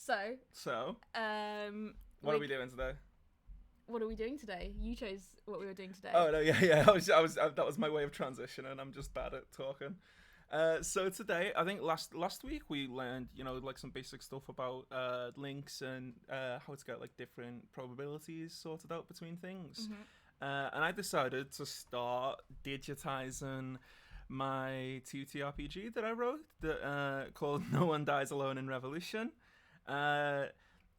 So, what are we doing today? What are we doing today? You chose what we were doing today. Oh no, yeah. That was my way of transitioning. I'm just bad at talking. So today, I think last week we learned, like some basic stuff about links and how to get like different probabilities sorted out between things. Mm-hmm. And I decided to start digitizing my TTRPG that I wrote called No One Dies Alone in Revolution.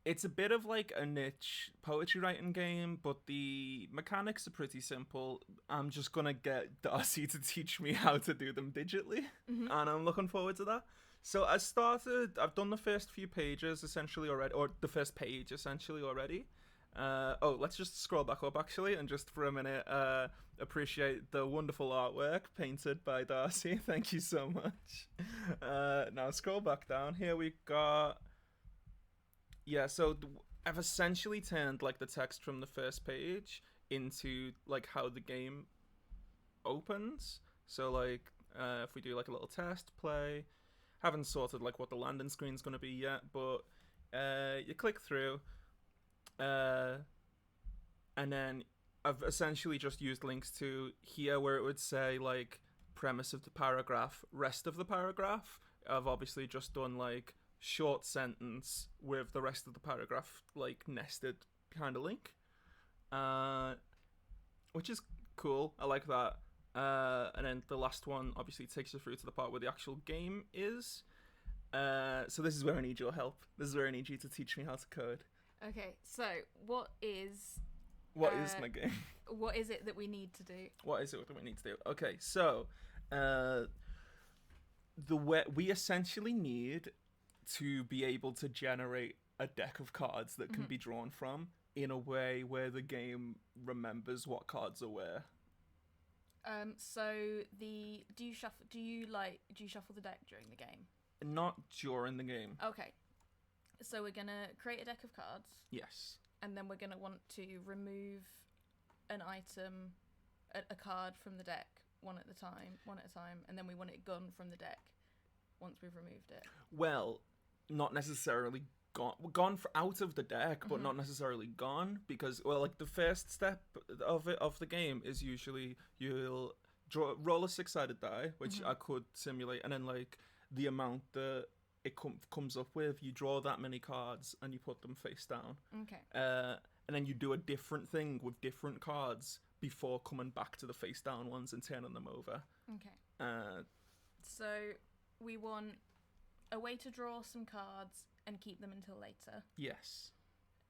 It's a bit of like a niche poetry writing game, but the mechanics are pretty simple. I'm just gonna get Darcy to teach me how to do them digitally, and I'm looking forward to that. So I've done the first few pages essentially already, or the first page essentially already. Let's just scroll back up actually, and just for a minute appreciate the wonderful artwork painted by Darcy. Thank you so much. Now scroll back down. Here we got. Yeah, so I've essentially turned like the text from the first page into like how the game opens. So like if we do like a little test play, haven't sorted like what the landing screen's going to be yet, but you click through and then I've essentially just used links to here where it would say like premise of the paragraph, rest of the paragraph. I've obviously just done like short sentence with the rest of the paragraph like nested behind a link, which is cool. I like that. And then the last one obviously takes you through to the part where the actual game is. So this is where I need your help. This is where I need you to teach me how to code. Okay, so what is my game? What is it that we need to do? What is it that we need to do? Okay, so we essentially need to be able to generate a deck of cards that can be drawn from in a way where the game remembers what cards are where. So do you shuffle the deck during the game? Not during the game. Okay. So we're gonna create a deck of cards. Yes. And then we're gonna want to remove an item, a card from the deck one at a time, and then we want it gone from the deck once we've removed it. Well, not necessarily gone out of the deck, but not necessarily gone, because like the first step of the game is usually you'll roll a 6-sided die, which I could simulate, and then like the amount that it comes up with, you draw that many cards and you put them face down. Okay. And then you do a different thing with different cards before coming back to the face down ones and turning them over. Okay. So we want a way to draw some cards and keep them until later. Yes.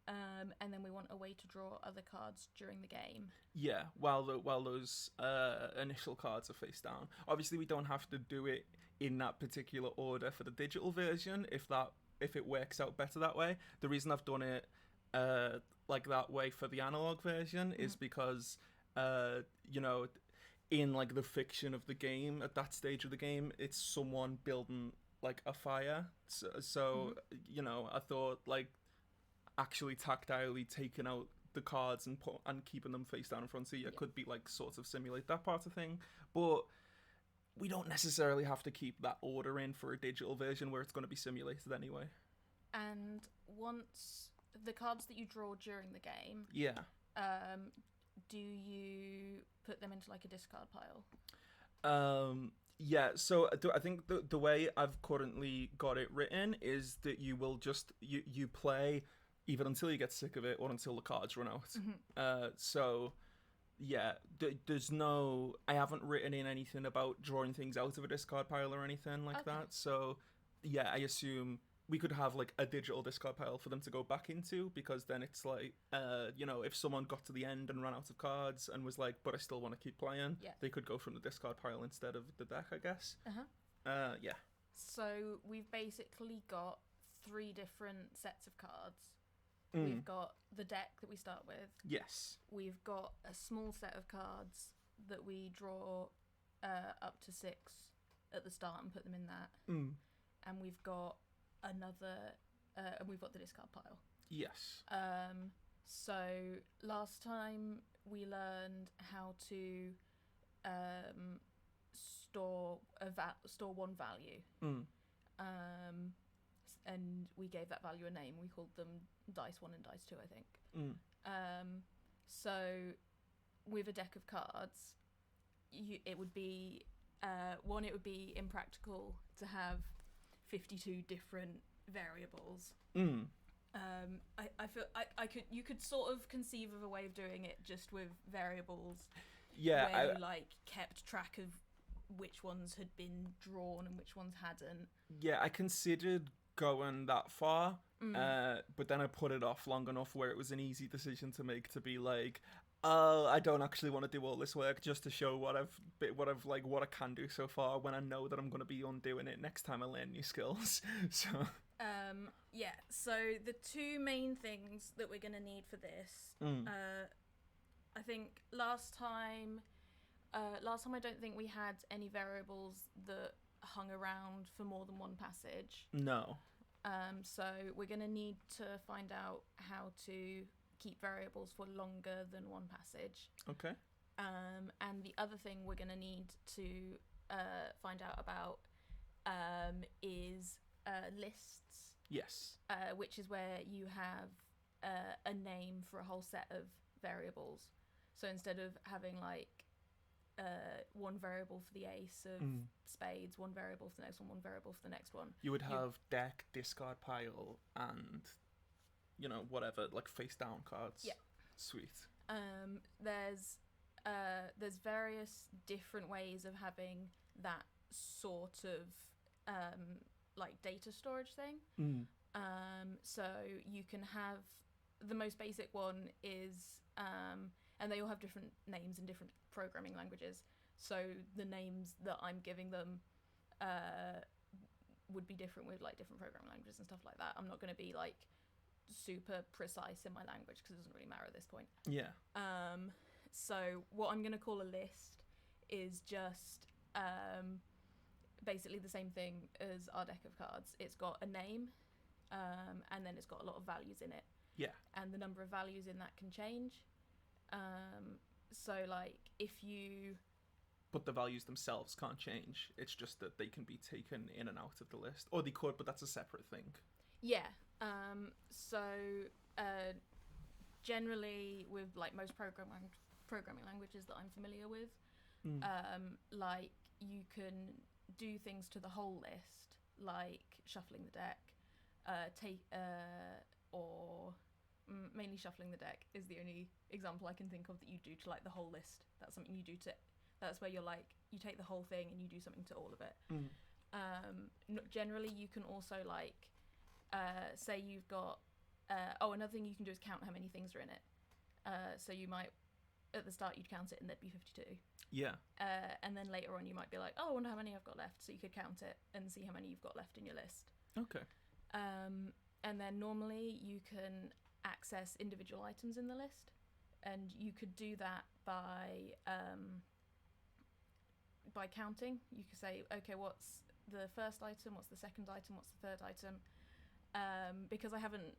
And then we want a way to draw other cards during the game. Yeah, while those initial cards are face down. Obviously, we don't have to do it in that particular order for the digital version if it works out better that way. The reason I've done it like that way for the analog version is because in like the fiction of the game, at that stage of the game, it's someone building like a fire. So I thought like actually tactilely taking out the cards and keeping them face down in front of you could be like sort of simulate that part of thing, but we don't necessarily have to keep that order in for a digital version where it's going to be simulated anyway. And once the cards that you draw during the game, do you put them into like a discard pile? So I think the way I've currently got it written is that you will just you play either until you get sick of it or until the cards run out. There's no, I haven't written in anything about drawing things out of a discard pile or anything like that. So I assume we could have like a digital discard pile for them to go back into, because then it's like if someone got to the end and ran out of cards and was like, but I still want to keep playing, they could go from the discard pile instead of the deck, I guess. So we've basically got 3 different sets of cards. We've got the deck that we start with. Yes. We've got a small set of cards that we draw up to 6 at the start and put them in that. And we've got another, and we've got the discard pile. Yes. So last time we learned how to store one value. and we gave that value a name. We called them dice 1 and dice 2, I think. So with a deck of cards, it would be it would be impractical to have 52 different variables. I feel you could sort of conceive of a way of doing it just with variables. Yeah, where you like kept track of which ones had been drawn and which ones hadn't. Yeah, I considered going that far, but then I put it off long enough where it was an easy decision to make, to be like, oh, I don't actually want to do all this work just to show what I can do so far, when I know that I'm going to be undoing it next time I learn new skills. So yeah, so the two main things that we're going to need for this, I think last time I don't think we had any variables that hung around for more than one passage. No. So we're going to need to find out how to keep variables for longer than one passage. Okay. And the other thing we're going to need to find out about is lists. Yes. Which is where you have a name for a whole set of variables. So instead of having like one variable for the ace of spades, one variable for the next one variable for the next one, you would have deck, discard pile, and whatever, like face down cards. Yeah. Sweet. There's various different ways of having that sort of like data storage thing. So you can have the most basic one is and they all have different names in different programming languages. So the names that I'm giving them would be different with like different programming languages and stuff like that. I'm not going to be like super precise in my language because it doesn't really matter at this point. Yeah. So what I'm going to call a list is just basically the same thing as our deck of cards. It's got a name and then it's got a lot of values in it. Yeah. And the number of values in that can change. So like if you... But the values themselves can't change. It's just that they can be taken in and out of the list. Or they could, but that's a separate thing. Yeah. So generally with like most programming languages that I'm familiar with, like you can do things to the whole list, like shuffling the deck, mainly shuffling the deck is the only example I can think of that you do to like the whole list. That's something you do to... That's where you're like, you take the whole thing and you do something to all of it. Generally, you can also like, say you've got... another thing you can do is count how many things are in it. So you might, at the start, you'd count it and there'd be 52. Yeah. And then later on, you might be like, oh, I wonder how many I've got left. So you could count it and see how many you've got left in your list. Okay. And then normally you can access individual items in the list. And you could do that by counting. You could say, okay, what's the first item, what's the second item, what's the third item? Because I haven't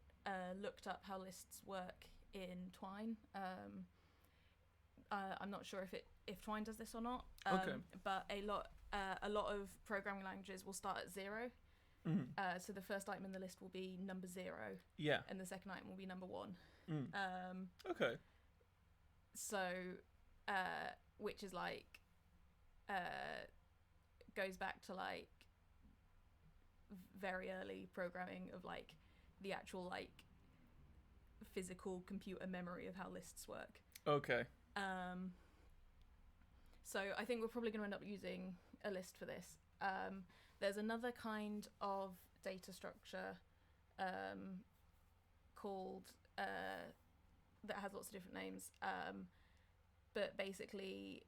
looked up how lists work in Twine. I'm not sure if Twine does this or not. Okay. But a lot of programming languages will start at 0. So the first item in the list will be number 0. Yeah. And the second item will be number 1. Okay. So, which is like, goes back to like very early programming of like the actual like physical computer memory of how lists work. Okay. So I think we're probably going to end up using a list for this. There's another kind of data structure called that has lots of different names, but basically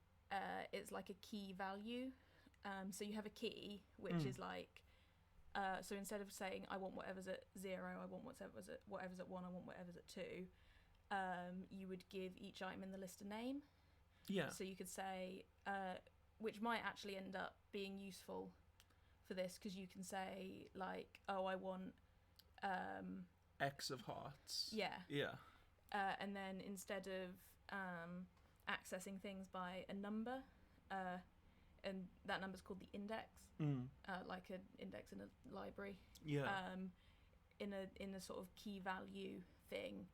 it's like a key value. So you have a key which is like, so instead of saying I want whatever's at 0, I want whatever's at 1, I want whatever's at 2, you would give each item in the list a name. Yeah. So you could say, which might actually end up being useful for this, because you can say like, oh, I want X of hearts. Yeah. Yeah. And then instead of accessing things by a number, and that number's called the index, like an index in a library. Yeah. in a sort of key value thing,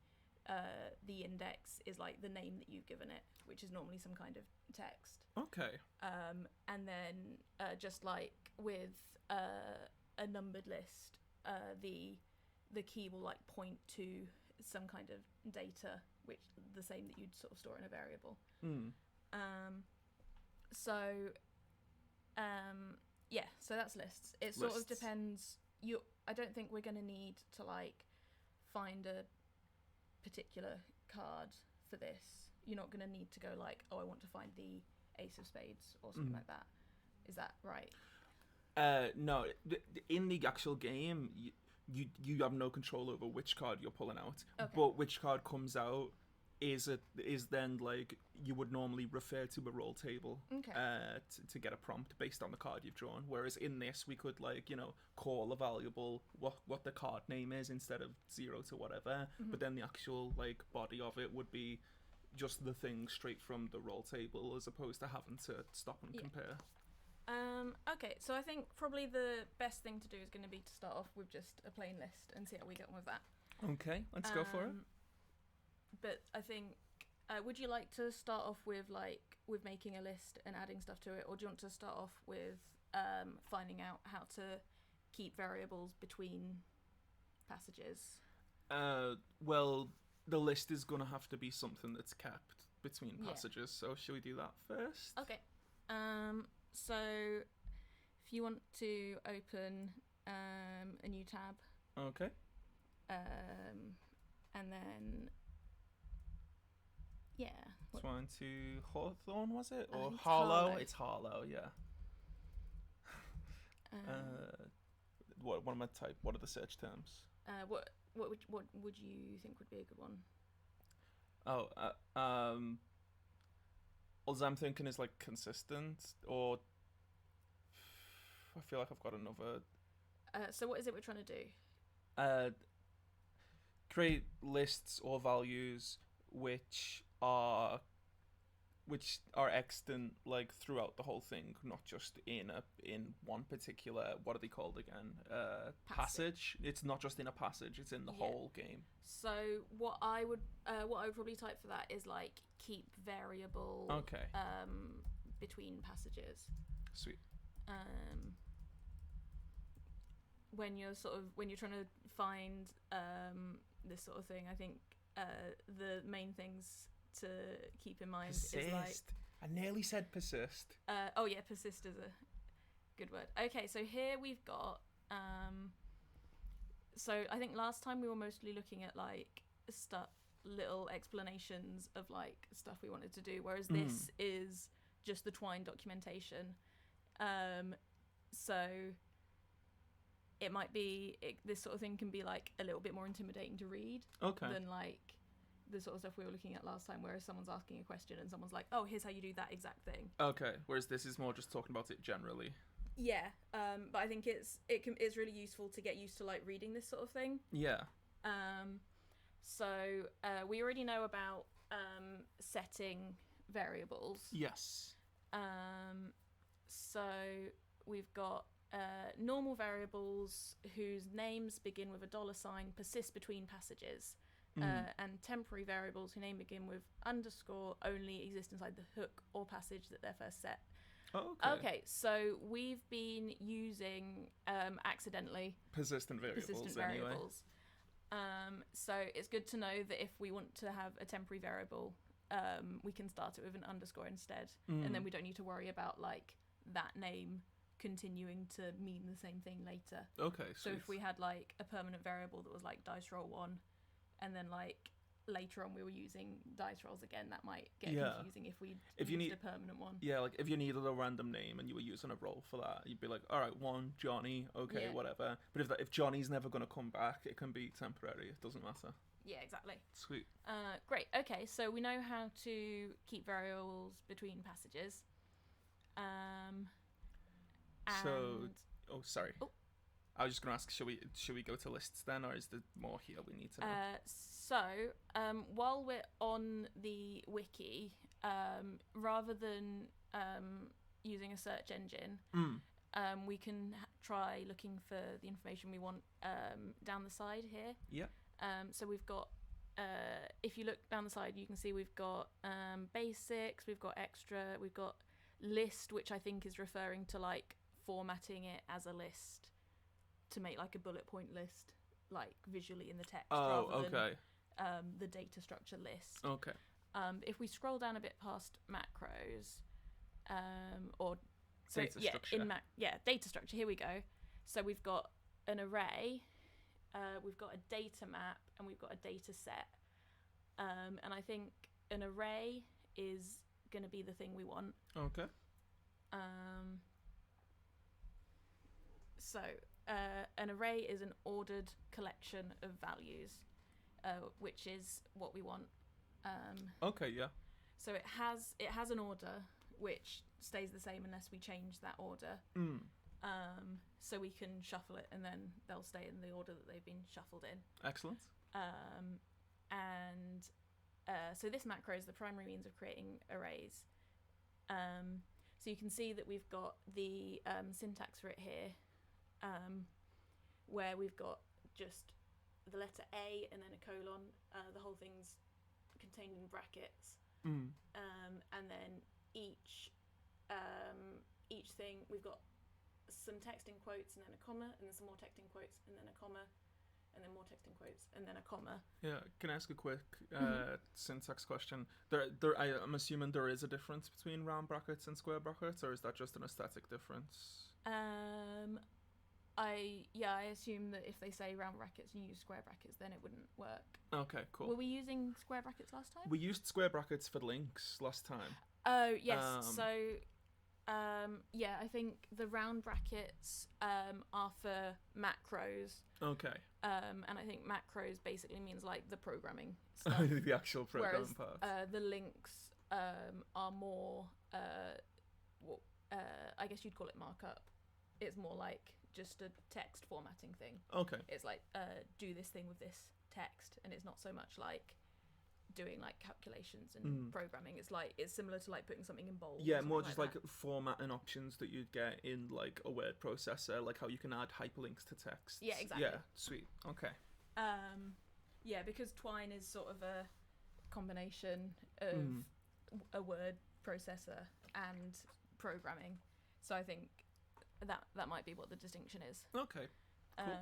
the index is like the name that you've given it, which is normally some kind of text. Okay. And then just like with a numbered list, the key will like point to some kind of data, which the same that you'd sort of store in a variable. So that's lists. It sort of depends. I don't think we're going to need to like find a particular card for this. You're not going to need to go like, oh, I want to find the ace of spades or something like that. Is that right? No. In the actual game, you have no control over which card you're pulling out. Okay. But which card comes out is then like you would normally refer to a roll table to get a prompt based on the card you've drawn. Whereas in this, we could like call a valuable what the card name is instead of 0 to whatever. But then the actual like body of it would be just the thing straight from the roll table, as opposed to having to stop and compare. Okay, so I think probably the best thing to do is going to be to start off with just a plain list and see how we get on with that. Okay, let's go for it. But I think, would you like to start off with making a list and adding stuff to it, or do you want to start off with finding out how to keep variables between passages? Well, the list is going to have to be something that's kept between passages, so should we do that first? Okay. So if you want to open a new tab. Okay. And then Twine to Hawthorne, was it? Or Harlow? It's Harlow, yeah. What am I type? What are the search terms? What would you think would be a good one? All I'm thinking is like consistent, or I feel like I've got another. So what is it we're trying to do? Create lists or values which are extant like throughout the whole thing, not just in one particular, what are they called again? Passage. It's not just in a passage, it's in the whole game. So what I would probably type for that is like keep variable between passages. Sweet. When you're trying to find this sort of thing, I think the main things to keep in mind is like... I nearly said persist. Persist is a good word. Okay, so here we've got... so I think last time we were mostly looking at like little explanations of like stuff we wanted to do, whereas this is just the Twine documentation. So it might be... this sort of thing can be like a little bit more intimidating to read than like the sort of stuff we were looking at last time, whereas someone's asking a question and someone's like, oh, here's how you do that exact thing. Okay, whereas this is more just talking about it generally. Yeah, but I think it's really useful to get used to like reading this sort of thing. Yeah. So we already know about setting variables. Yes. So we've got normal variables whose names begin with a $sign persist between passages. And temporary variables whose name begin with underscore only exist inside the hook or passage that they're first set. Oh, okay, so we've been using accidentally persistent variables. Anyway. So it's good to know that if we want to have a temporary variable, we can start it with an underscore instead, and then we don't need to worry about like that name continuing to mean the same thing later. Okay, so if we had like a permanent variable that was like dice roll 1, and then like later on we were using dice rolls again, that might get confusing if you used a permanent one. Yeah, like if you needed a random name and you were using a roll for that, you'd be like, all right, 1 Johnny, whatever. But if Johnny's never going to come back, it can be temporary. It doesn't matter. Yeah, exactly. Sweet. Great. Okay, so we know how to keep variables between passages. Sorry. Oh. I was just going to ask, should we go to lists then, or is there more here we need to know? While we're on the wiki, rather than using a search engine, we can try looking for the information we want down the side here. Yeah. So we've got, if you look down the side, you can see we've got basics, we've got extra, we've got list, which I think is referring to like formatting it as a list to make like a bullet point list, like visually in the text, rather than the data structure list. Okay. If we scroll down a bit past macros, Data structure. Data structure. Here we go. So we've got an array, we've got a data map, and we've got a data set. And I think an array is going to be the thing we want. Okay. So an array is an ordered collection of values, which is what we want. Okay. Yeah. So it has an order which stays the same unless we change that order. So we can shuffle it and then they'll stay in the order that they've been shuffled in. Excellent. So this macro is the primary means of creating arrays. So you can see that we've got the syntax for it here, where we've got just the letter A and then a colon. The whole thing's contained in brackets. And then each thing, we've got some text in quotes and then a comma, and then some more text in quotes and then a comma, and then more text in quotes and then a comma. Yeah, can I ask a quick syntax question? I'm assuming there is a difference between round brackets and square brackets, or is that just an aesthetic difference? I assume that if they say round brackets and you use square brackets, then it wouldn't work. Okay, cool. Were we using square brackets last time? We used square brackets for links last time. Oh, yes. I think the round brackets are for macros. Okay. And I think macros basically means like the programming stuff. The actual programming part. The links are more, I guess you'd call it markup. It's more like just a text formatting thing. Okay. It's like do this thing with this text, and it's not so much like doing like calculations and programming. It's similar to like putting something in bold. Yeah, more just like formatting options that you'd get in like a word processor, like how you can add hyperlinks to text. Yeah, exactly. Yeah, sweet. Okay. Because Twine is sort of a combination of a word processor and programming, so I think that might be what the distinction is. Okay. Cool.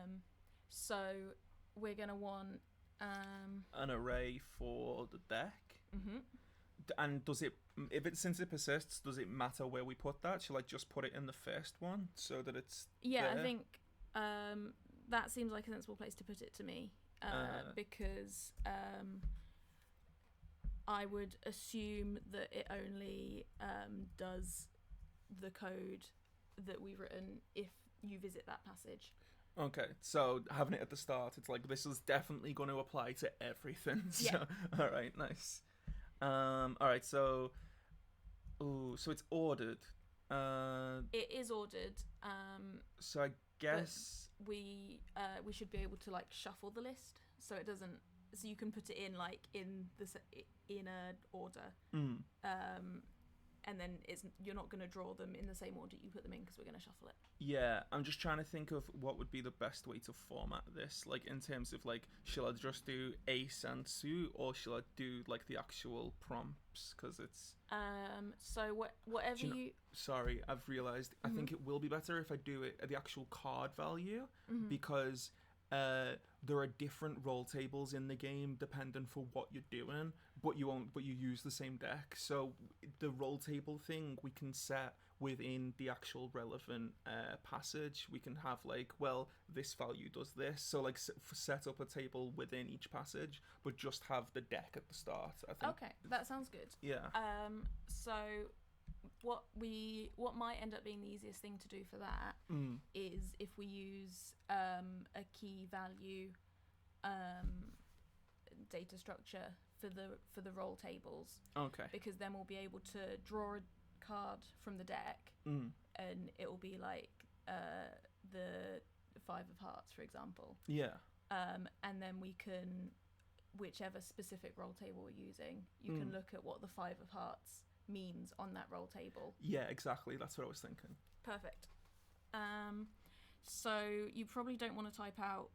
So we're gonna want an array for the deck. And since it persists, does it matter where we put that? Shall I just put it in the first one so that it's there? I think that seems like a sensible place to put it to me, because I would assume that it only does the code that we've written if you visit that passage. Okay, so having it at the start, it's like this is definitely going to apply to everything. So, yeah. All right, nice. All right, so it's ordered. It is ordered. So I guess we should be able to like shuffle the list so it doesn't. So you can put it in like in a order. And then you're not going to draw them in the same order you put them in because we're going to shuffle it. Yeah, I'm just trying to think of what would be the best way to format this, like in terms of like, shall I just do a sensu or shall I do like the actual prompts? Because it's whatever you. Sorry, I've realised. I think it will be better if I do it at the actual card value because there are different roll tables in the game depending for what you're doing, but you use the same deck. So the roll table thing we can set within the actual relevant passage. We can have like, well, this value does this. So like set up a table within each passage, but just have the deck at the start. I think. Okay, that sounds good. Yeah. So what might end up being the easiest thing to do for that is if we use a key value data structure for the roll tables. Okay. Because then we'll be able to draw a card from the deck and it will be like the 5 of hearts, for example. Yeah. And then we can, whichever specific roll table we're using, you can look at what the 5 of hearts means on that roll table. Yeah, exactly. That's what I was thinking. Perfect. So you probably don't want to type out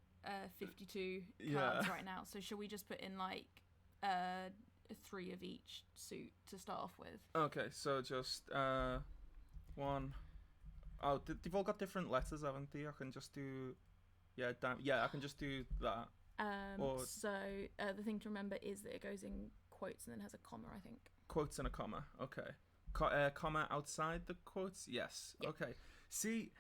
52 cards right now. So shall we just put in like 3 of each suit to start off with? Okay, so just one. Oh, they've all got different letters, haven't they? I can just do. Yeah, I can just do that. So the thing to remember is that it goes in quotes and then has a comma, I think. Quotes and a comma. Okay. Comma outside the quotes? Yes. Yep. Okay. See,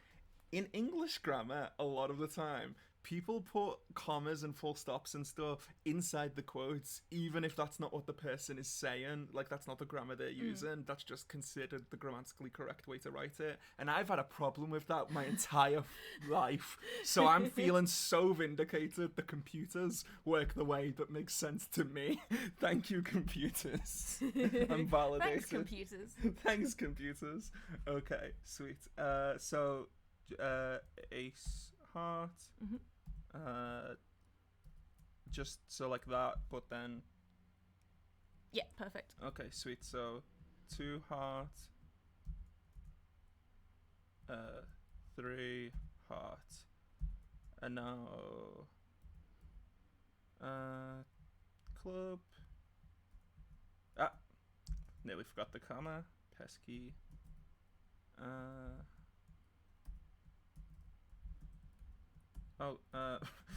in English grammar, a lot of the time, people put commas and full stops and stuff inside the quotes, even if that's not what the person is saying. Like, that's not the grammar they're using. That's just considered the grammatically correct way to write it. And I've had a problem with that my entire life. So I'm feeling so vindicated. The computers work the way that makes sense to me. Thank you, computers. I'm validated. Thanks, computers. Thanks, computers. Okay, sweet. So, ace, heart. Mm-hmm. Just so like that, but then. Yeah, perfect. Okay, sweet. So, 2 heart. 3 heart. And now. Club. Nearly forgot the comma. Pesky.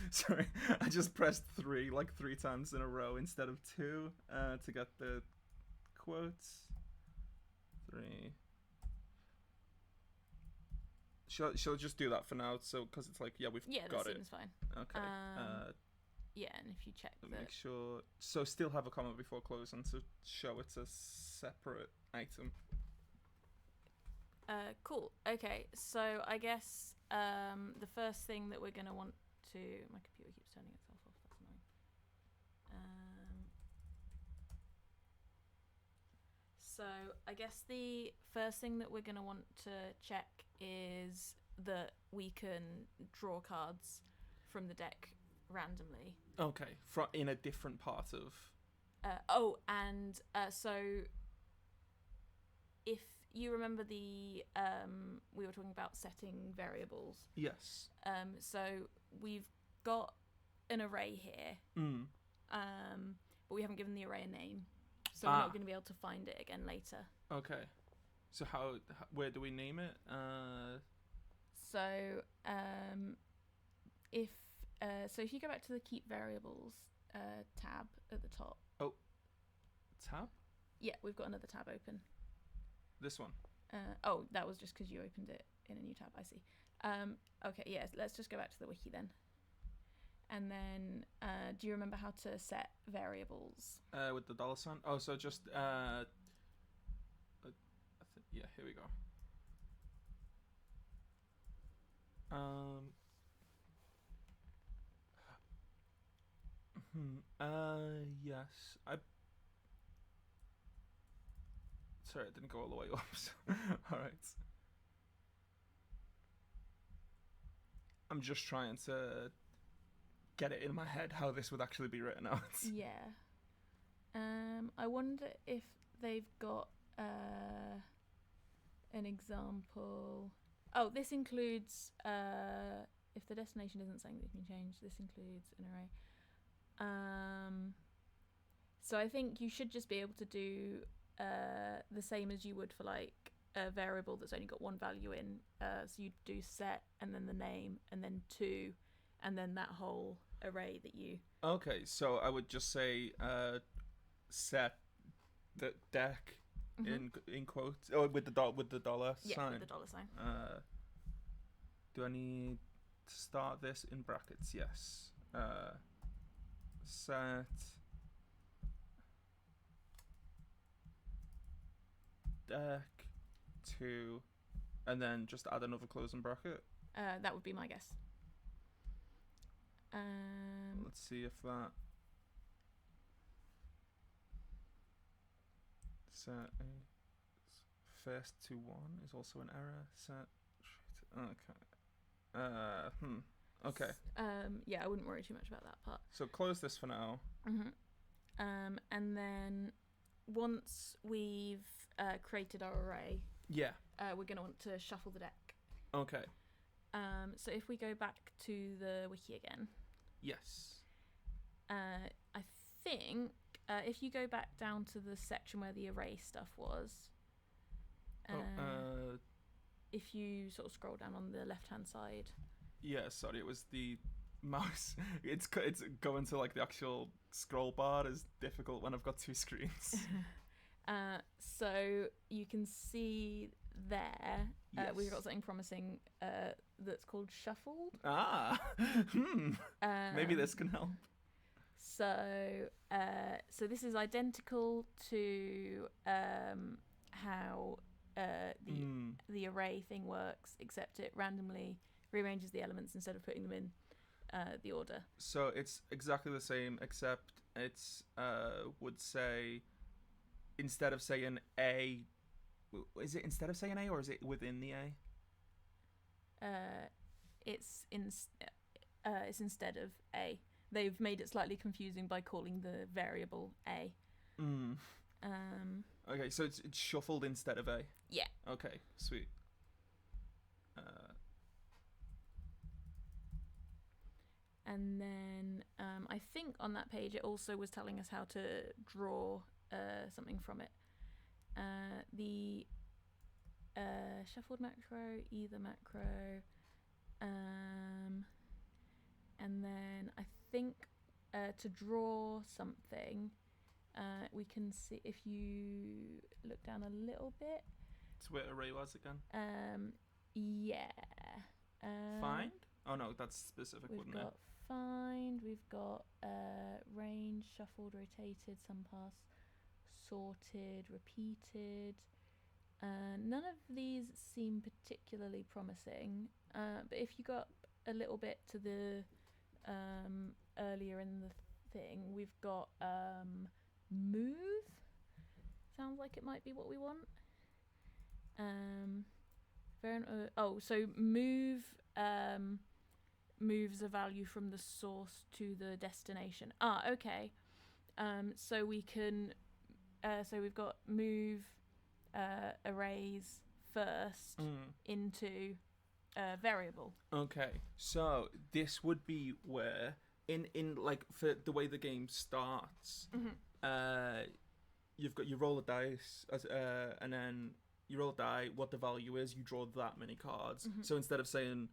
Sorry. I just pressed 3 like 3 times in a row instead of 2 to get the quotes. 3. She'll just do that for now, so because it's like we've got it. Yeah, that seems fine. Okay. Yeah, and if you check make sure. So still have a comma before closing to show it's a separate item. Cool. Okay, so I guess the first thing that we're going to want to... My computer keeps turning itself off, that's annoying. So I guess the first thing that we're going to want to check is that we can draw cards from the deck randomly. Okay, in a different part of... So if you remember we were talking about setting variables. Yes. So we've got an array here. But we haven't given the array a name, so we're not going to be able to find it again later. Okay. So where do we name it? If you go back to the keep variables tab at the top. Oh, tab? Yeah, we've got another tab open. This one. That was just because you opened it in a new tab. I see. Okay, yeah. Let's just go back to the wiki then. And then, do you remember how to set variables? With the $sign. Oh, so just yeah. Here we go. Yes. Sorry, it didn't go all the way up. So. All right. I'm just trying to get it in my head how this would actually be written out. Yeah. I wonder if they've got an example. Oh, this includes if the destination isn't something that can be changed, this includes an array. So I think you should just be able to do the same as you would for like a variable that's only got one value in. So you'd do set and then the name and then 2 and then that whole array that you... Okay, so I would just say set the deck in quotes with the dollar sign. Yeah, with the dollar sign. Do I need to start this in brackets? Yes. Set deck 2 and then just add another closing bracket. That would be my guess. Let's see if that set first to 1 is also an error. Set okay. Okay. Yeah, I wouldn't worry too much about that part. So close this for now. And then once we've created our array, yeah, we're going to want to shuffle the deck. Okay. So if we go back to the wiki again, Yes. I think if you go back down to the section where the array stuff was, if you sort of scroll down on the left-hand side. Yeah, sorry, it was the mouse. It's going to like the actual scroll bar is difficult when I've got two screens. So you can see there Yes. we've got something promising that's called shuffled. Maybe this can help. So this is identical to how the array thing works, except it randomly rearranges the elements instead of putting them in the order. So it's exactly the same, except it's would say, instead of saying A, is it instead of saying A or is it within the A? It's instead of A. They've made it slightly confusing by calling the variable A. Okay, so it's shuffled instead of A. Yeah. Okay, sweet. And then I think on that page it also was telling us how to draw something from it. The shuffled macro, either macro, and then I think to draw something, we can see, if you look down a little bit. It's where array was again. Yeah. Find? Oh no, that's specific, wouldn't it? We've got find, we've got range, shuffled, rotated, sum pass, sorted, repeated. None of these seem particularly promising, but if you got a little bit to the earlier in the thing, we've got move. Sounds like it might be what we want. So move moves a value from the source to the destination. Okay. So we can. So we've got move arrays first into variable. Okay, so this would be where in like for the way the game starts, you roll a dice and then you roll a die. What the value is, you draw that many cards. So instead of saying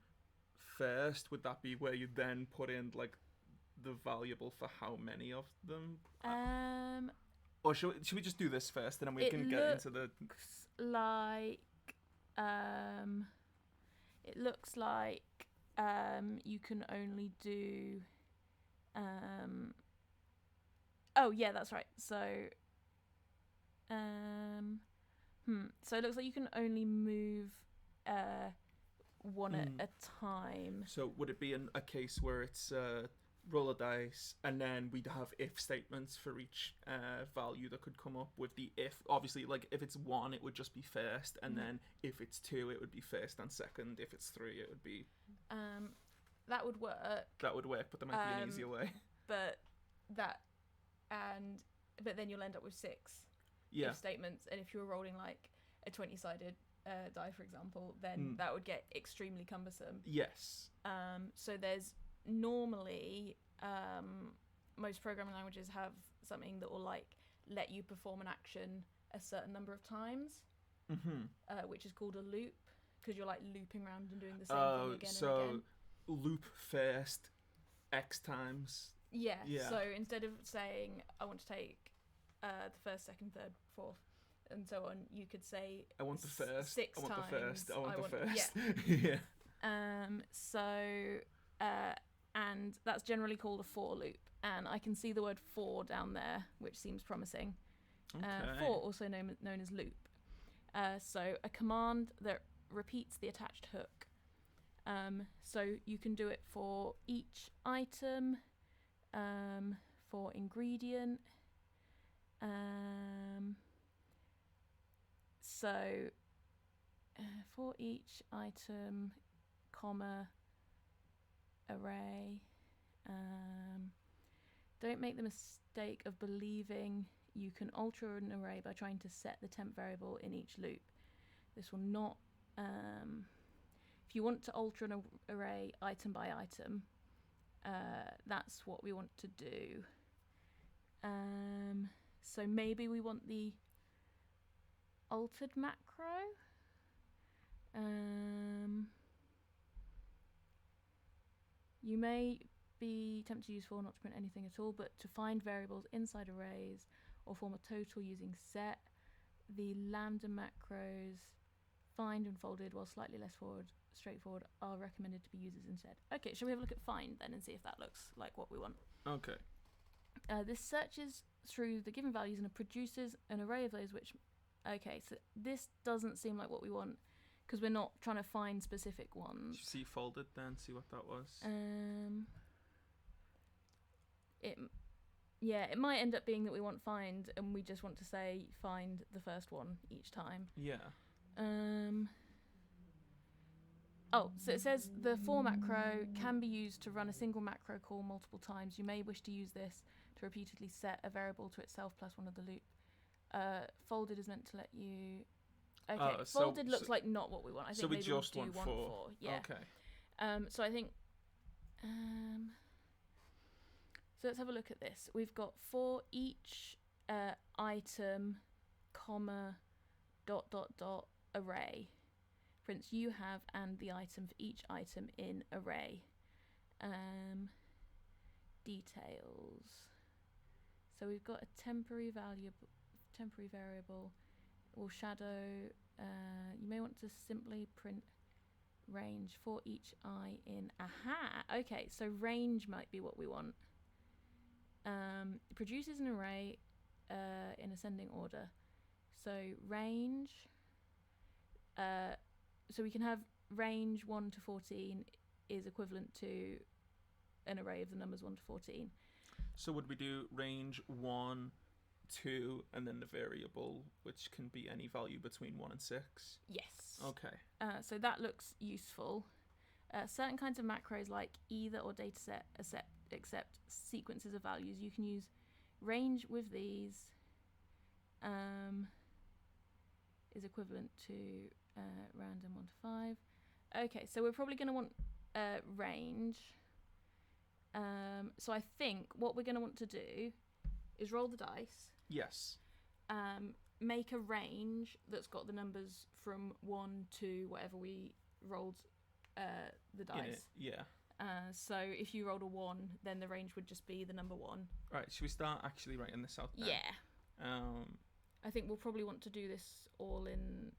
first, would that be where you then put in like the variable for how many of them? Or should we just do this first and then we can get into the... It looks like you can only do... Oh, yeah, that's right. So... So it looks like you can only move one at a time. So would it be a case where it's... roll a dice, and then we'd have if statements for each value that could come up with the if. Obviously, like if it's 1, it would just be first, and then if it's 2, it would be first and second. If it's 3, it would be... That would work. That would work, but there might be an easier way. But then you'll end up with 6 if statements, and if you were rolling like a 20-sided die, for example, then that would get extremely cumbersome. Yes. So there's normally most programming languages have something that will like let you perform an action a certain number of times, which is called a loop, because you're like looping around and doing the same thing again and again. Loop first X times. Yeah. So instead of saying I want to take the first, second, third, fourth, and so on, you could say I want the first. 6 I want times. the first. I want the first. Yeah. Yeah. And that's generally called a for loop. And I can see the word for down there, which seems promising. Okay. For, also known as loop. So a command that repeats the attached hook. So you can do it for each item, for ingredient. For each item, comma, array. Don't make the mistake of believing you can alter an array by trying to set the temp variable in each loop. This will not... if if you want to alter an array item by item, that's what we want to do. So maybe we want the altered macro. You may be tempted to use for not to print anything at all, but to find variables inside arrays or form a total using set, the lambda macros find and folded, while slightly less straightforward, are recommended to be used instead. Okay, shall we have a look at find then and see if that looks like what we want? Okay. This searches through the given values and it produces an array of those which... Okay, so this doesn't seem like what we want because we're not trying to find specific ones. Did you see folded then? See what that was? It might end up being that we want find and we just want to say find the first one each time. Yeah. So it says the for macro can be used to run a single macro call multiple times. You may wish to use this to repeatedly set a variable to itself plus one of the loop. Folded is meant to let you... Okay, folded looks like not what we want. I think we maybe just we'll do want for. Yeah. Okay. So I think... So let's have a look at this. We've got for each item, comma, ... array. Prints you have and the item for each item in array. Details. So we've got a temporary variable. We'll shadow. You may want to simply print range for each I in. Aha. Okay, so range might be what we want. Produces an array in ascending order. So range. So we can have range 1 to 14 is equivalent to an array of the numbers 1 to 14. So would we do range 1, 2, and then the variable, which can be any value between 1 and 6? Yes. Okay. So that looks useful. Certain kinds of macros like either or dataset accept sequences of values. You can use range with these is equivalent to random 1 to 5. Okay, so we're probably going to want range. So I think what we're going to want to do is roll the dice. Yes. Make a range that's got the numbers from 1 to whatever we rolled the dice. Yeah. So if you rolled a 1, then the range would just be the number 1. Right, should we start actually writing this out then? Yeah. I think we'll probably want to do this all in...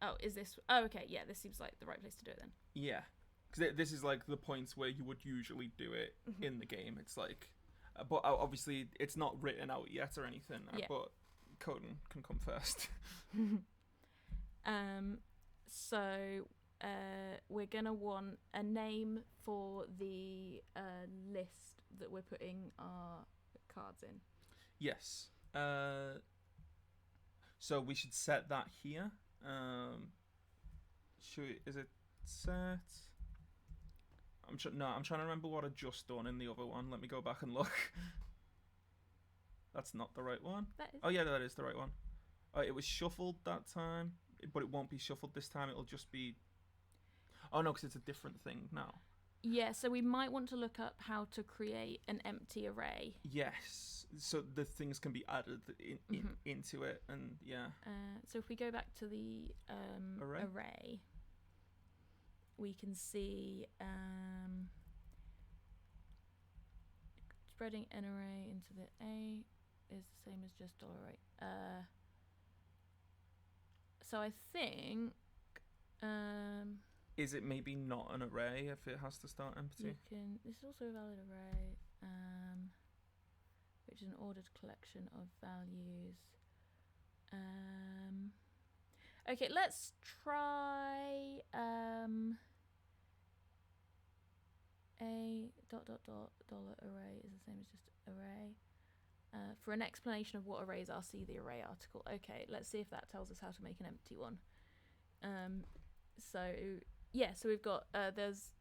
Oh, is this... Oh, okay, yeah, this seems like the right place to do it then. Yeah. Because this is like the points where you would usually do it in the game. It's like... but obviously, it's not written out yet or anything. Yeah. But coding can come first. So... we're going to want a name for the list that we're putting our cards in. Yes. So we should set that here. Is it set? I'm trying to remember what I just done in the other one. Let me go back and look. That's not the right one. That is. Oh yeah, that is the right one. It was shuffled that time, but it won't be shuffled this time. It'll just be... Oh no, because it's a different thing now. Yeah, so we might want to look up how to create an empty array. Yes, so the things can be added into it, and yeah. So if we go back to the array, we can see spreading an array into the A is the same as just $array. So I think... is it maybe not an array if it has to start empty? This is also a valid array, which is an ordered collection of values. Okay, let's try a ... $array is the same as just array. For an explanation of what arrays are, see the array article. Okay, let's see if that tells us how to make an empty one. So we've got there's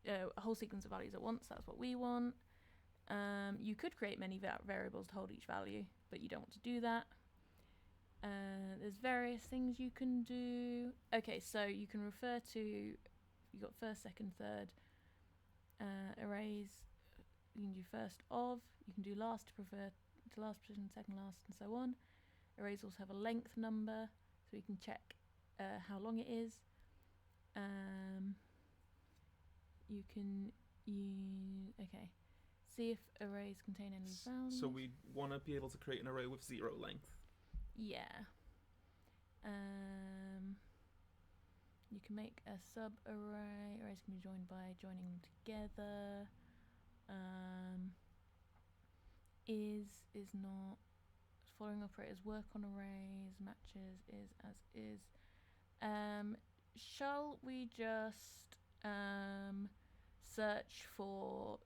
a whole sequence of values at once. That's what we want. You could create many variables to hold each value, but you don't want to do that. There's various things you can do. Okay, so you can refer to you've got first, second, third. Arrays, you can do first of, you can do last to prefer to last position, second last, and so on. Arrays also have a length number, so you can check how long it is. You can okay. See if arrays contain any values. So we want to be able to create an array with 0 length. Yeah. You can make a sub-array. Arrays can be joined by joining them together. Is not. Following operators work on arrays. Matches is as is. Shall we just search for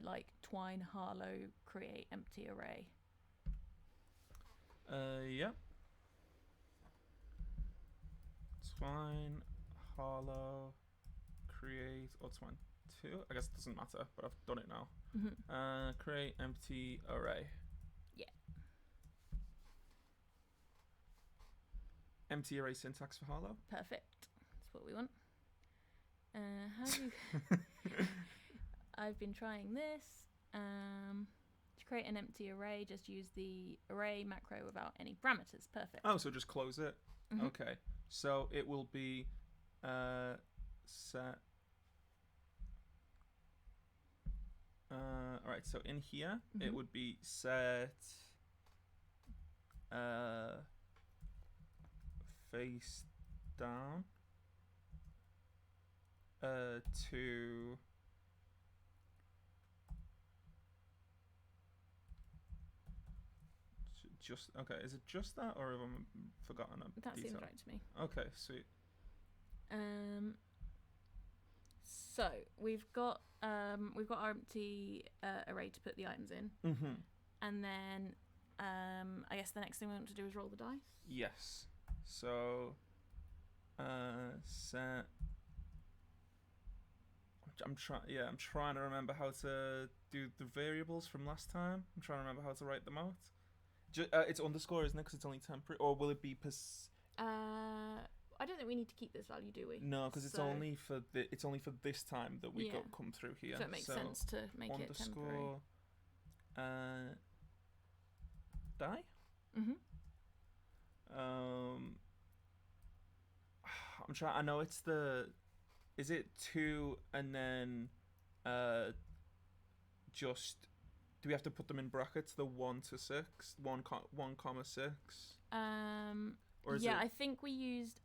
like Twine, Harlow, create empty array? Yeah. Twine, Harlow, create, or Twine 2. I guess it doesn't matter, but I've done it now. Mm-hmm. Create empty array. Yeah. Empty array syntax for Harlow. Perfect. That's what we want. How do you... I've been trying this. To create an empty array, just use the array macro without any parameters. Perfect. Oh, so just close it. Mm-hmm. Okay. So it will be set. All right. So in here, it would be set face down to just okay. Is it just that, or have I forgotten a That detail? seems right to me. Okay, sweet. So we've got our empty array to put the items in, and then I guess the next thing we want to do is roll the dice. Yes. So set. I'm trying to remember how to do the variables from last time. I'm trying to remember how to write them out. It's underscore, isn't it? Because it's only temporary. Or will it be I don't think we need to keep this value, do we? No, because it's only for this time that we got come through here. So it makes sense to make it temporary. Underscore die. I'm trying. I know it's the. Is it 2 and then just? Do we have to put them in brackets? The 1 to 6, 1 comma 6. Or is it... I think we used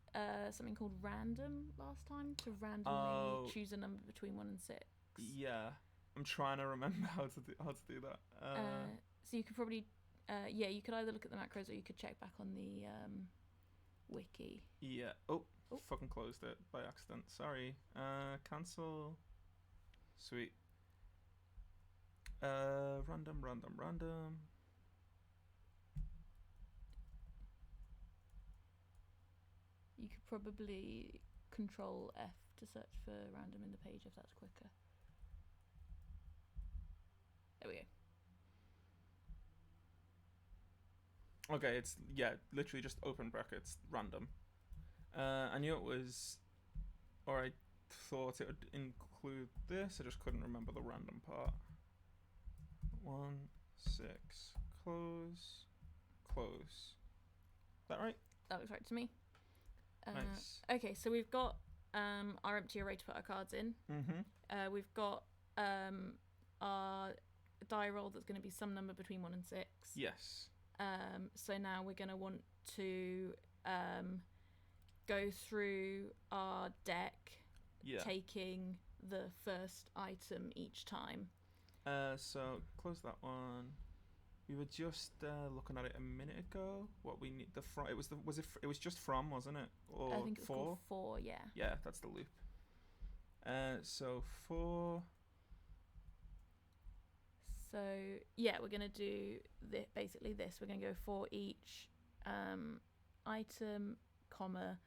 something called random last time to randomly choose a number between 1 and 6. Yeah, I'm trying to remember how to do that. So you could probably, you could either look at the macros or you could check back on the wiki. Yeah. Oh, fucking closed it by accident. Sorry. Cancel. Sweet. Random. You could probably Control F to search for random in the page if that's quicker. There we go. Okay, it's literally just open brackets random. I knew it was, or I thought it would include this. I just couldn't remember the random part. 1, 6, close. Is that right? That looks right to me. Nice. Okay, so we've got our empty array to put our cards in. We've got our die roll that's going to be some number between 1 and 6. Yes. So now we're going to want to go through our deck, taking the first item each time. So close that one. We were just looking at it a minute ago. What we need it was just from, wasn't it? Or I think it was called 4, yeah. Yeah, that's the loop. So 4. So yeah, we're gonna do basically this. We're gonna go for each item, comma, ...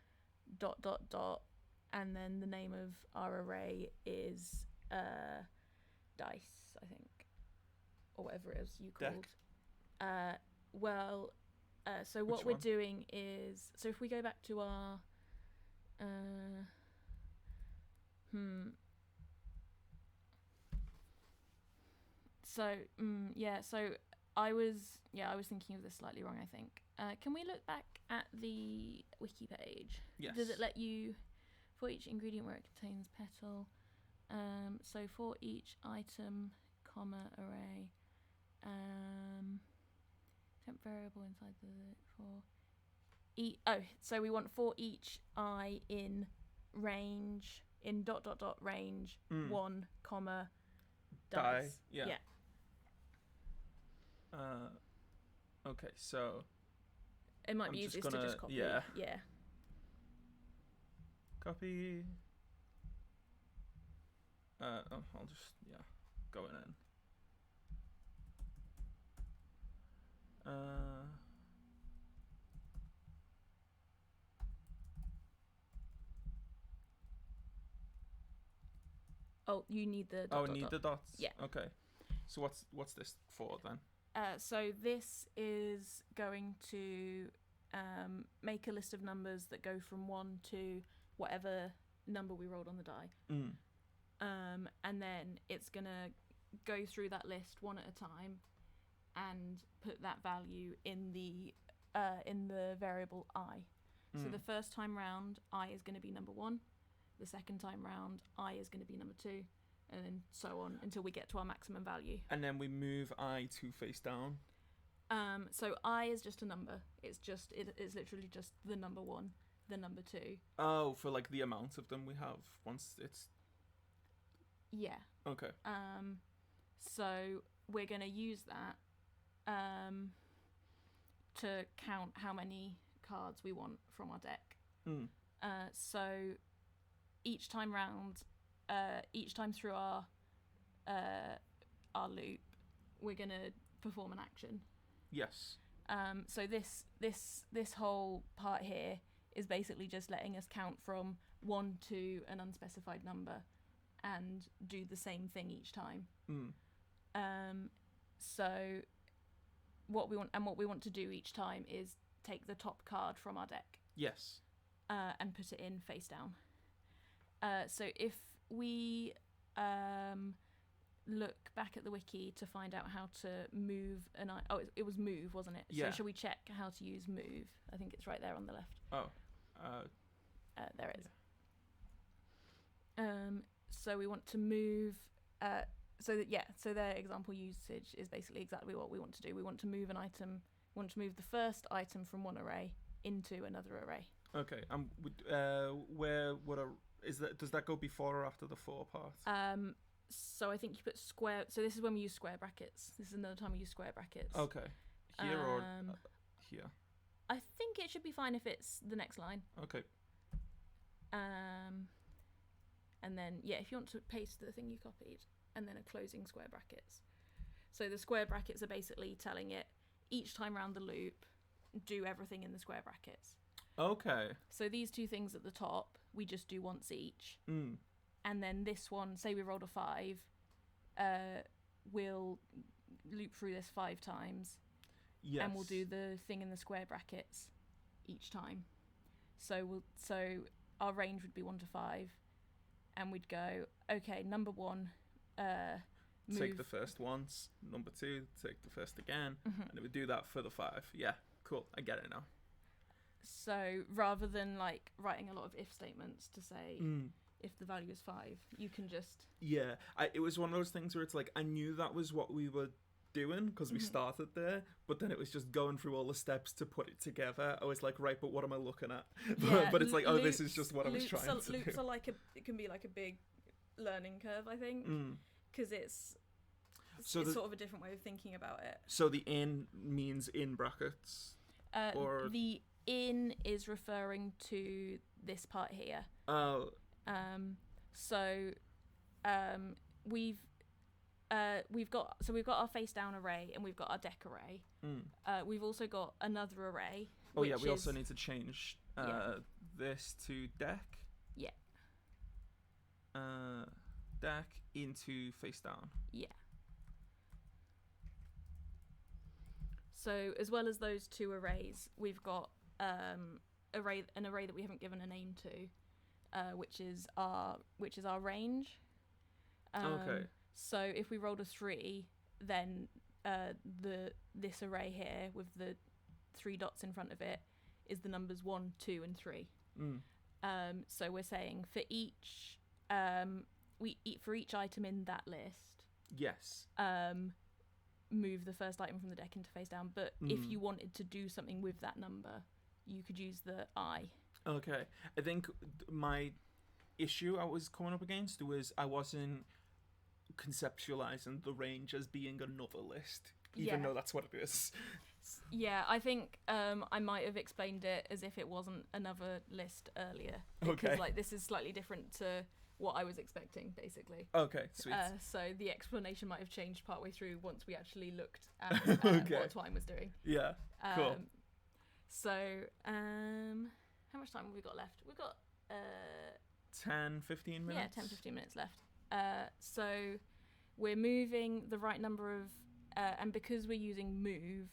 and then the name of our array is dice, I think, or whatever it is you called. Deck. So what we're doing is, so if we go back to our So so I was thinking of this slightly wrong, I think. Can we look back at the wiki page? Yes. Does it let you, for each ingredient where it contains petal, so for each item, comma, array, temp variable inside so we want for each I in range, in ... range, 1, comma, dice. Yeah. Okay, so it might be easiest to just copy. Yeah. Yeah. Copy. I'll just go in. Oh, you need the dot, need the dots. Yeah. Okay. So what's this for then? So this is going to make a list of numbers that go from 1 to whatever number we rolled on the die. And then it's gonna go through that list one at a time and put that value in the variable I. So the first time round, I is going to be number 1. The second time round, I is going to be number 2, and then so on until we get to our maximum value. And then we move I to face down. So I is just a number. It's literally just the number 1, the number 2. Oh, for like the amount of them we have once it's. Yeah. Okay. So we're going to use that to count how many cards we want from our deck. So each time round, each time through our loop, we're going to perform an action. Yes. So this whole part here is basically just letting us count from 1 to an unspecified number and do the same thing each time. So what we want to do each time is take the top card from our deck. Yes. And put it in face down. So if we look back at the wiki to find out how to move it was move, wasn't it? Yeah. So shall we check how to use move? I think it's right there on the left. Oh. There it is. So we want to move. So their example usage is basically exactly what we want to do. We want to move an item. We want to move the first item from one array into another array. Okay. Does that go before or after the for part? So I think you put square. So this is when we use square brackets. This is another time we use square brackets. Okay. Here or here? I think it should be fine if it's the next line. Okay. And then if you want to paste the thing you copied, and then a closing square brackets. So the square brackets are basically telling it each time round the loop, do everything in the square brackets. Okay. So these two things at the top, we just do once each. And then this one, say we rolled a 5, we'll loop through this 5 times. Yes. And we'll do the thing in the square brackets each time. So our range would be 1 to 5, and we'd go, okay, number 1, move. Take the first once, number 2, take the first again, and it would do that for the 5. Yeah, cool, I get it now. So rather than like writing a lot of if statements to say if the value is 5, you can just... Yeah, it was one of those things where it's like, I knew that was what we were doing because we started there, but then it was just going through all the steps to put it together. I was like, right, but what am I looking at? Yeah, but it's like, oh, this is just what I was trying to do. Loops are like it can be like a big learning curve, I think, because it's sort of a different way of thinking about it. So the in means in brackets? Or the in is referring to this part here. Oh. We've got our face down array and we've got our deck array. We've also got another array. Oh yeah, we also need to change this to deck. Yeah. Deck into face down. Yeah. So as well as those two arrays, we've got an array that we haven't given a name to, which is our range. Okay. So if we rolled a 3, then this array here with the 3 dots in front of it is the numbers 1, 2, and 3. So we're saying for each for each item in that list. Yes. Move the first item from the deck into face down. But if you wanted to do something with that number, you could use the I. Okay. I think my issue I was coming up against was I wasn't conceptualizing the range as being another list, even though that's what it is. Yeah, I think I might have explained it as if it wasn't another list earlier. Because this is slightly different to what I was expecting, basically. Okay, sweet. So the explanation might have changed partway through once we actually looked at what Twine was doing. Yeah, cool. So, how much time have we got left? We've got 10, 15 minutes? Yeah, 10, 15 minutes left. So we're moving the right number of... and because we're using move,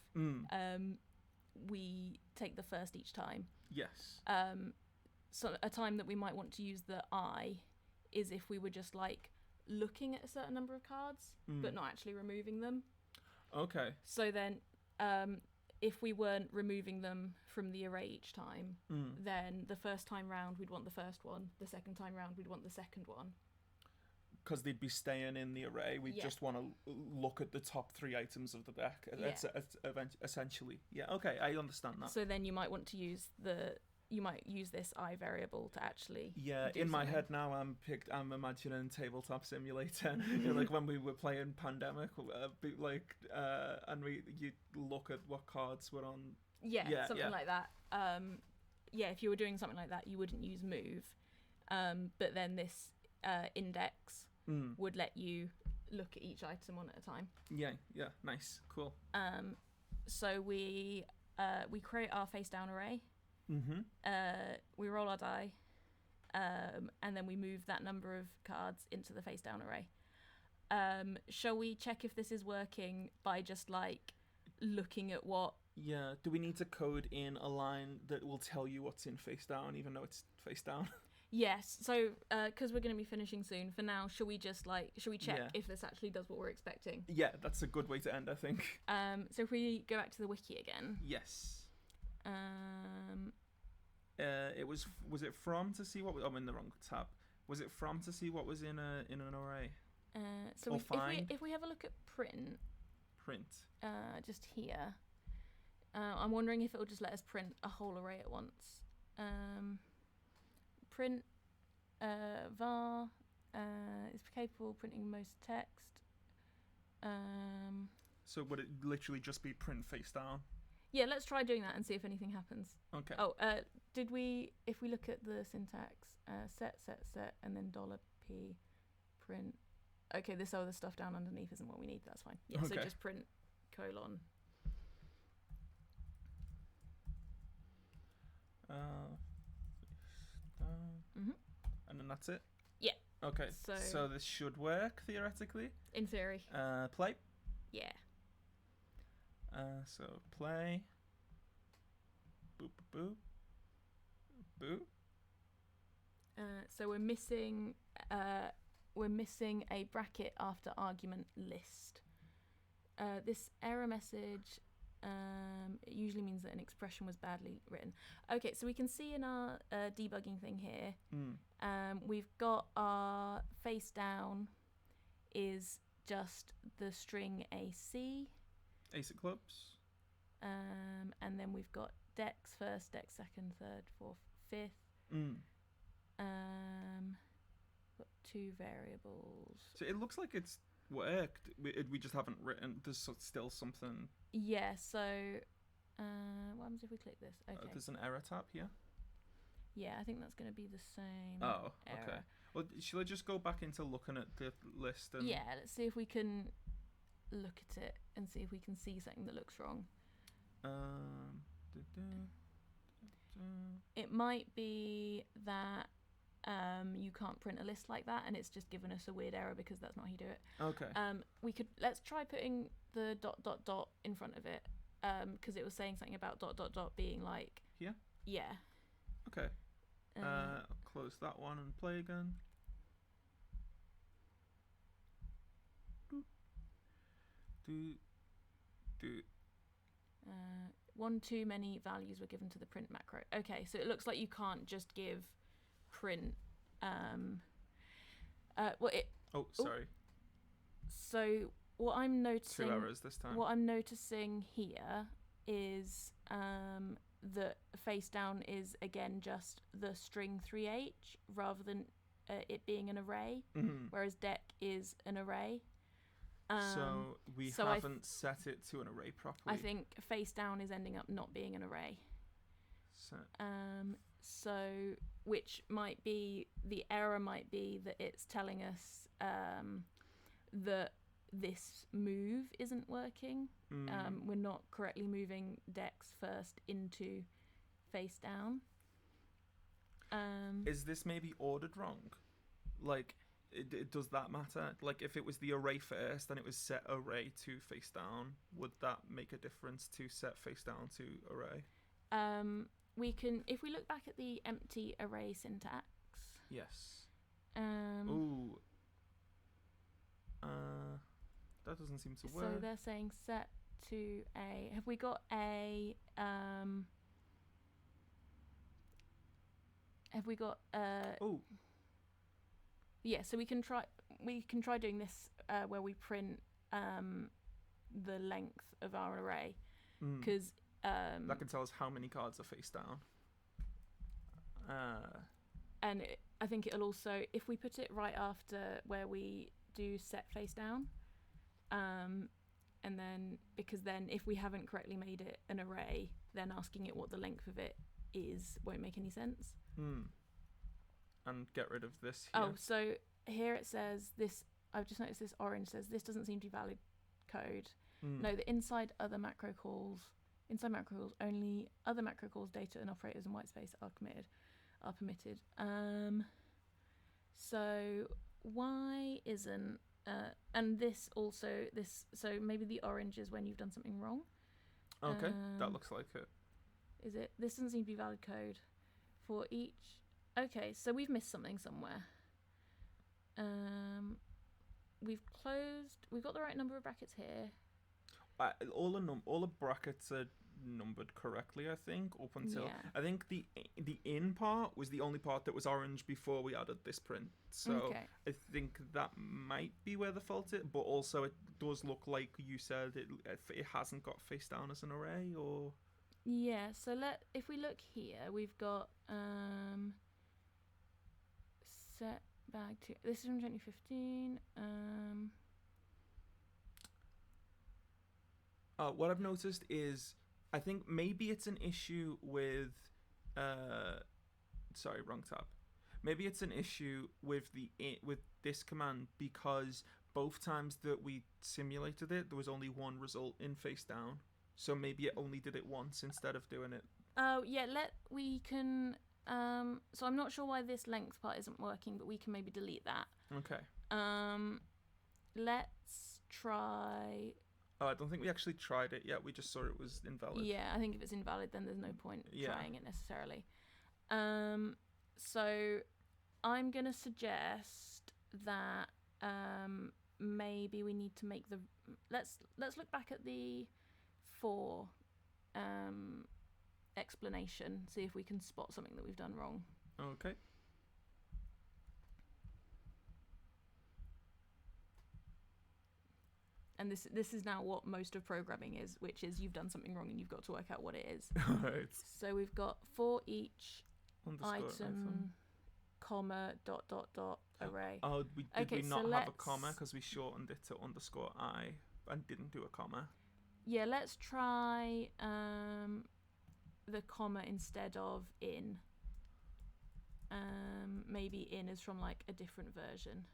we take the first each time. Yes. So a time that we might want to use the I is if we were just looking at a certain number of cards, but not actually removing them. Okay. So then if we weren't removing them from the array each time, then the first time round we'd want the first one, the second time round we'd want the second one. Because they'd be staying in the array, we just want to look at the top 3 items of the deck, essentially. Yeah, okay, I understand that. So then you might want to use this I variable to actually in my head now I'm imagining Tabletop Simulator like when we were playing Pandemic and you look at what cards were on something like that. If you were doing something like that you wouldn't use move, but then this index would let you look at each item one at a time. Nice, cool. So we create our face down array. We roll our die, and then we move that number of cards into the face down array. Shall we check if this is working by just looking at what? Yeah. Do we need to code in a line that will tell you what's in face down, even though it's face down? Yes. So because we're going to be finishing soon, for now, shall we check if this actually does what we're expecting? Yeah, that's a good way to end, I think. So if we go back to the wiki again. Yes. It was it from to see what I'm in the wrong tab. Was it from to see what was in an array? So if we have a look at print, just here, I'm wondering if it will just let us print a whole array at once. Print var is capable of printing most text. So would it literally just be print face down? Yeah, let's try doing that and see if anything happens. Okay. Oh, if we look at the syntax, set, and then $p print. Okay, this other stuff down underneath isn't what we need. That's fine. Yeah, okay. So just print : and then that's it? Yeah. Okay, so this should work, theoretically? In theory. Play? Yeah. So play. Boop, boop, boop. So we're missing a bracket after argument list. This error message it usually means that an expression was badly written. Okay, so we can see in our debugging thing here, we've got our face down is just the string AC. Ace of clubs. And then we've got decks first, decks second, third, fourth, fifth. Got 2 variables. So it looks like it's worked. We just haven't written. There's still something. Yeah. So what happens if we click this? Okay. There's an error tab here. Yeah, I think that's going to be the same. Oh, error. Okay. Well, shall I just go back into looking at the list? And... Yeah, let's see if we can look at it and see if we can see something that looks wrong. It might be that you can't print a list like that, and it's just given us a weird error because that's not how you do it. Okay. Let's try putting the ... in front of it, because it was saying something about ... being like here. Yeah. Okay. close that one and play again. One too many values were given to the print macro. Okay, so it looks like you can't just give print. Sorry. So what I'm noticing. 2 errors this time. What I'm noticing here is that face down is again just the string 3H rather than it being an array, whereas deck is an array. So we haven't set it to an array properly. I think face down is ending up not being an array. So which might be, the error might be that it's telling us that this move isn't working. We're not correctly moving decks first into face down. Is this maybe ordered wrong? Like, does that matter? Like, if it was the array first and it was set array to face down, would that make a difference to set face down to array? We can, if we look back at the empty array syntax. Yes. That doesn't seem to work. So they're saying set to a. Have we got a? Have we got Yeah, so we can try doing this where we print the length of our array, because that can tell us how many cards are face down. And I think it'll also, if we put it right after where we do set face down, and then, because then if we haven't correctly made it an array, then asking it what the length of it is won't make any sense. And get rid of this here. Oh, so here it says this. I've just noticed this orange says this doesn't seem to be valid code. No, the inside macro calls only other macro calls, data and operators and whitespace are permitted. So why isn't and this also so maybe the orange is when you've done something wrong. Okay, that looks like it. Is it? This doesn't seem to be valid code for each. Okay, so we've missed something somewhere. We've got the right number of brackets here. All the brackets are numbered correctly, I think, up until I think the in part was the only part that was orange before we added this print. So I think that might be where the fault is, but also it does look like you said it hasn't got face down as an array, or so if we look here, we've got set back to, this is from 2015. What I've noticed is, I think maybe it's an issue with sorry, wrong tab. Maybe it's an issue with with this command, because both times that we simulated it, there was only one result in face down. So maybe it only did it once instead of doing it. Oh yeah, we can. So I'm not sure why this length part isn't working, but we can maybe delete that. Okay. Let's try. Oh, I don't think we actually tried it yet. We just saw it was invalid. Yeah, I think if it's invalid, then there's no point trying it necessarily. So I'm gonna suggest that maybe we need to make the. Let's look back at the for explanation. See if we can spot something that we've done wrong. Okay. And this is now what most of programming is, which is you've done something wrong and you've got to work out what it is. Right. So we've got for each item, comma, ... array. Oh, did we not have a comma because we shortened it to _I and didn't do a comma? Yeah, let's try the comma instead of in. Maybe in is from like a different version.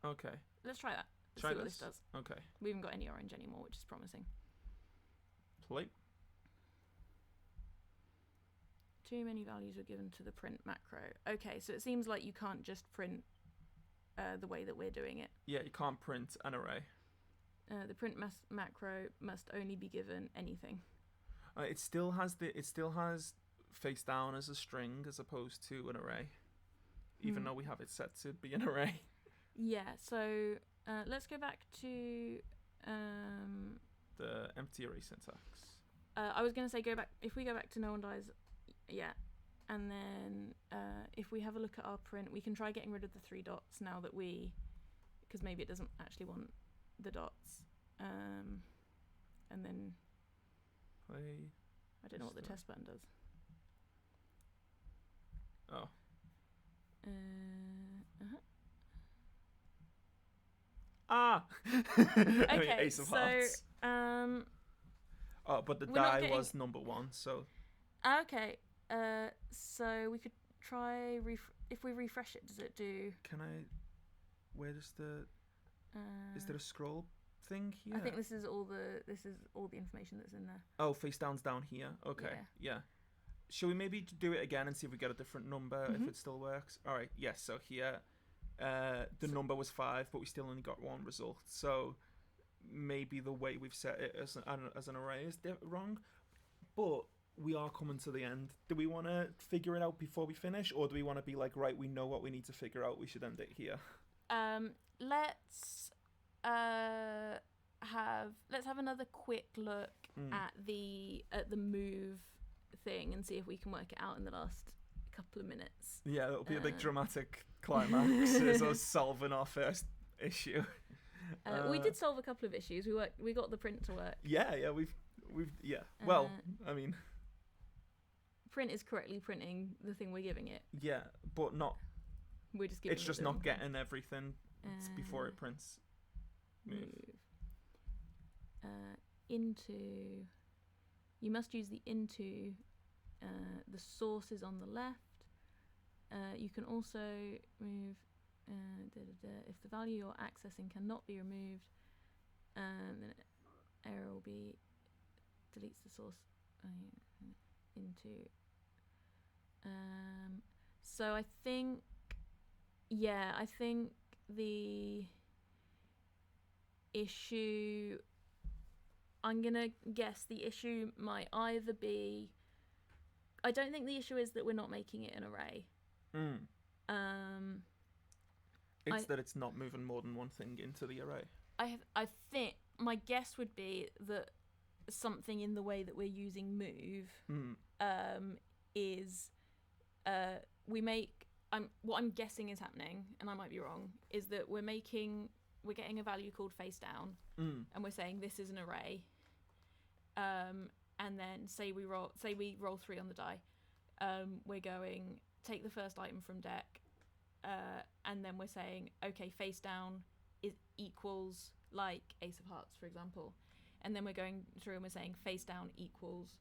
Okay. Let's try that. Try see what this does. Okay. We haven't got any orange anymore, which is promising. Play. Too many values were given to the print macro. Okay, so it seems like you can't just print the way that we're doing it. Yeah, you can't print an array. The print macro must only be given anything. It still has face down as a string as opposed to an array. even though we have it set to be an array. Yeah, so let's go back to the empty array syntax. I was going to say if we go back to no one dies, yeah, and then if we have a look at our print, we can try getting rid of the 3 dots now that because maybe it doesn't actually want the dots, and then I don't know what the test button does. Oh. Ah. Okay, I mean, ace of hearts. But the die was number 1, so. Okay. So we could try if we refresh it. Does it do? Can I? Where does the? Is there a scroll thing here? I think this is all the information that's in there. Oh, face down's down here. Okay. Yeah. Shall we maybe do it again and see if we get a different number if it still works? All right. Yes. So here, the number was 5, but we still only got 1 result. So maybe the way we've set it as an array is wrong. But we are coming to the end. Do we want to figure it out before we finish, or do we want to be like, right, we know what we need to figure out, we should end it here? Let's have another quick look at the move thing and see if we can work it out in the last couple of minutes. Yeah, that'll be a big dramatic climax as us solving our first issue. We did solve a couple of issues. We got the print to work. Yeah, we've well, I mean, print is correctly printing the thing we're giving it. Yeah, but not. We're just giving it's just not getting everything before it prints. Move. Into. You must use the into. The source is on the left. You can also move. If the value you're accessing cannot be removed, then error will be deletes the source into. So I think the issue, I'm gonna guess the issue might either be, I don't think the issue is that we're not making it an array. It's that it's not moving more than one thing into the array. I think my guess would be that something in the way that we're using move is what I'm guessing is happening, and I might be wrong, is that we're getting a value called face down, and we're saying this is an array, and then say we roll 3 on the die, we're going take the first item from deck, and then we're saying okay, face down equals like ace of hearts, for example, and then we're going through and we're saying face down equals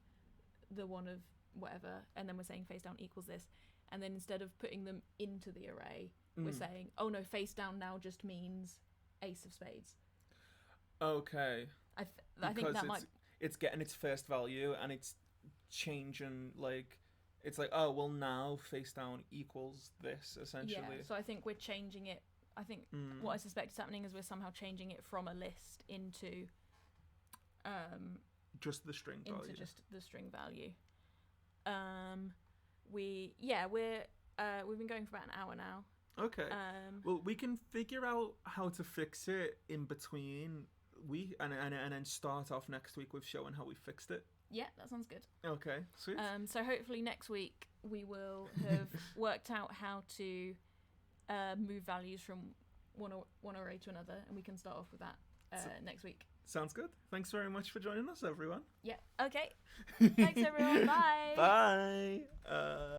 the one of whatever, and then we're saying face down equals this, and then instead of putting them into the array, we're saying, oh no, face down now just means ace of spades. Okay. I think that it's getting its first value and it's changing, like, it's like, oh well, now face down equals this, essentially. Yeah, so I think we're changing it. I think what I suspect is happening is we're somehow changing it from a list into just the string value. Into just the string value. We've been going for about an hour now. Okay. Well, we can figure out how to fix it in between and then start off next week with showing how we fixed it. Yeah, that sounds good. Okay, sweet. So hopefully next week we will have worked out how to move values from one array to another, and we can start off with that next week. Sounds good. Thanks very much for joining us, everyone. Yeah. Okay. Thanks, everyone. Bye. Bye.